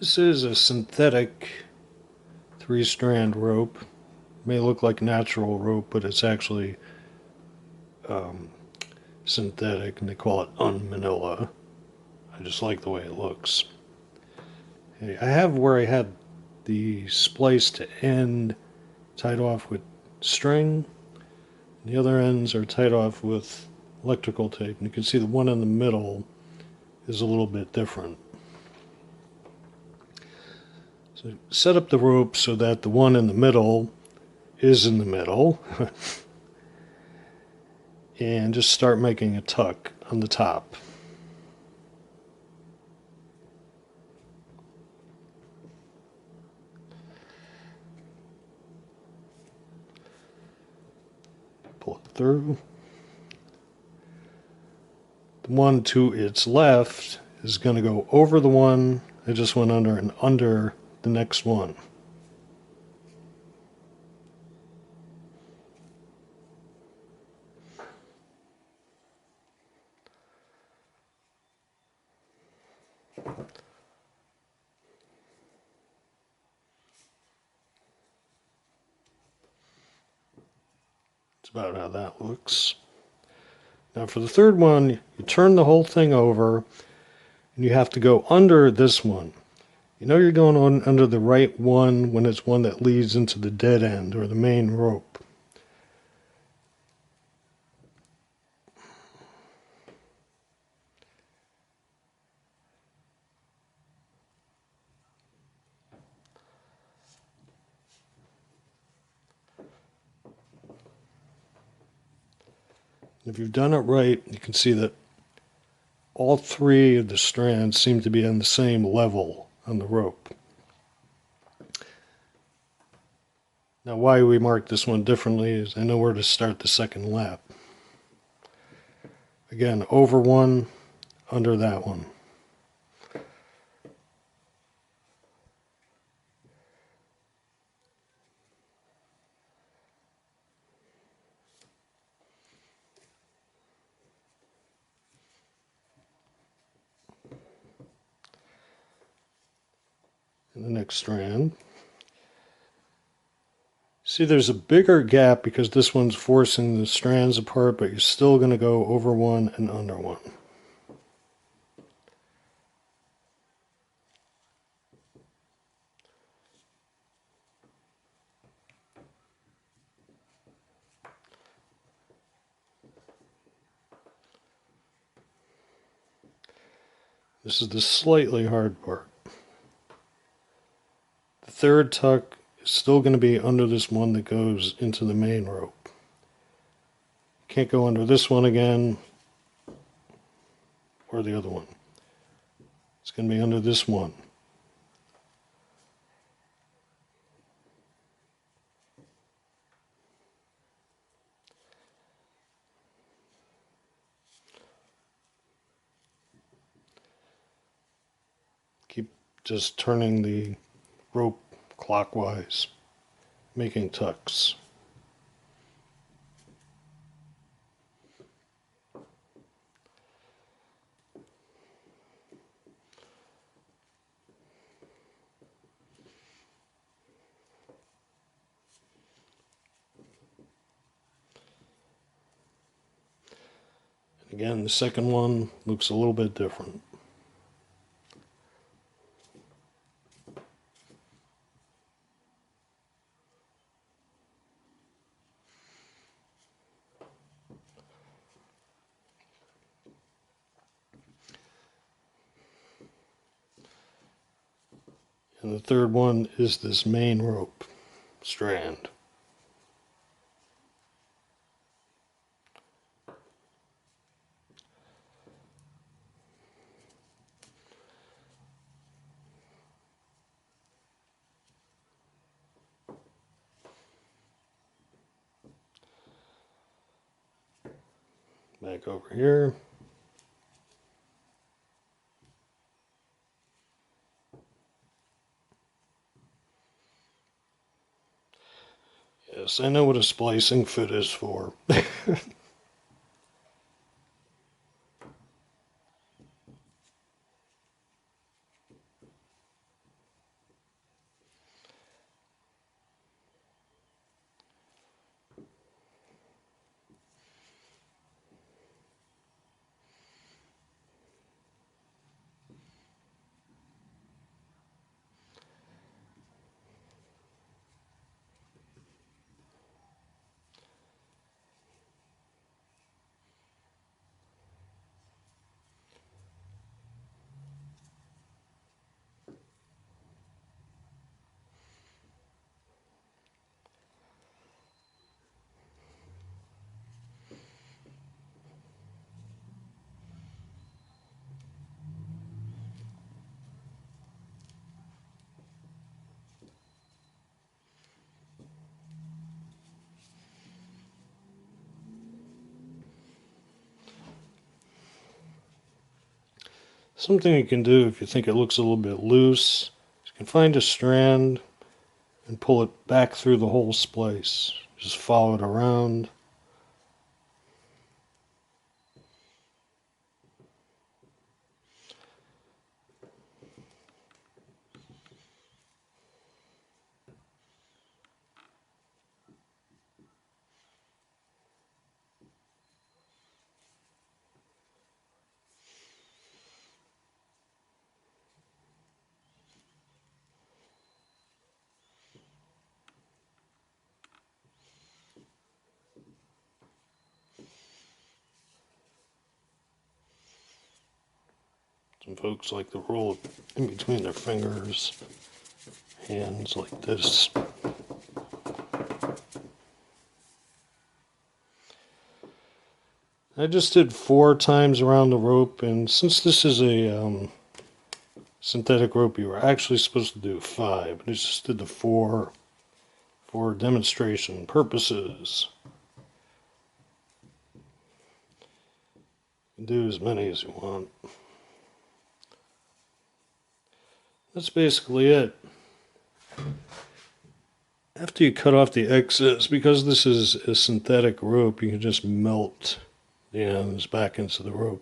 This is a synthetic 3-strand rope. It may look like natural rope, but it's actually um, synthetic, and they call it unmanila. I just like the way it looks. Okay, I have where I had the splice to end tied off with string. The other ends are tied off with electrical tape, and you can see the one in the middle is a little bit different. So set up the rope so that the one in the middle is in the middle, and just start making a tuck on the top. Pull it through. The one to its left is going to go over the one I just went under and under the next one. That's about how that looks. Now for the third one, you turn the whole thing over, and you have to go under this one. You know you're going on under the right one when it's one that leads into the dead end or the main rope. If you've done it right, you can see that all three of the strands seem to be on the same level on the rope. Now why we mark this one differently is I know where to start the second lap. Again, over one, under that one. And the next strand. See, there's a bigger gap because this one's forcing the strands apart, but you're still going to go over one and under one. This is the slightly hard part. The third tuck is still going to be under this one that goes into the main rope. Can't go under this one again or the other one. It's going to be under this one. Keep just turning the rope clockwise, making tucks. Again, the second one looks a little bit different. And the third one is this main rope strand. Back over here. Yes, I know what a splicing foot is for. Something you can do if you think it looks a little bit loose, you can find a strand and pull it back through the whole splice. Just follow it around. Some folks like to roll it in between their fingers, hands like this. I just did 4 times around the rope, and since this is a synthetic rope, you were actually supposed to do 5. I just did the 4 for demonstration purposes. You can do as many as you want. That's basically it. After you cut off the excess, because this is a synthetic rope, you can just melt the ends back into the rope.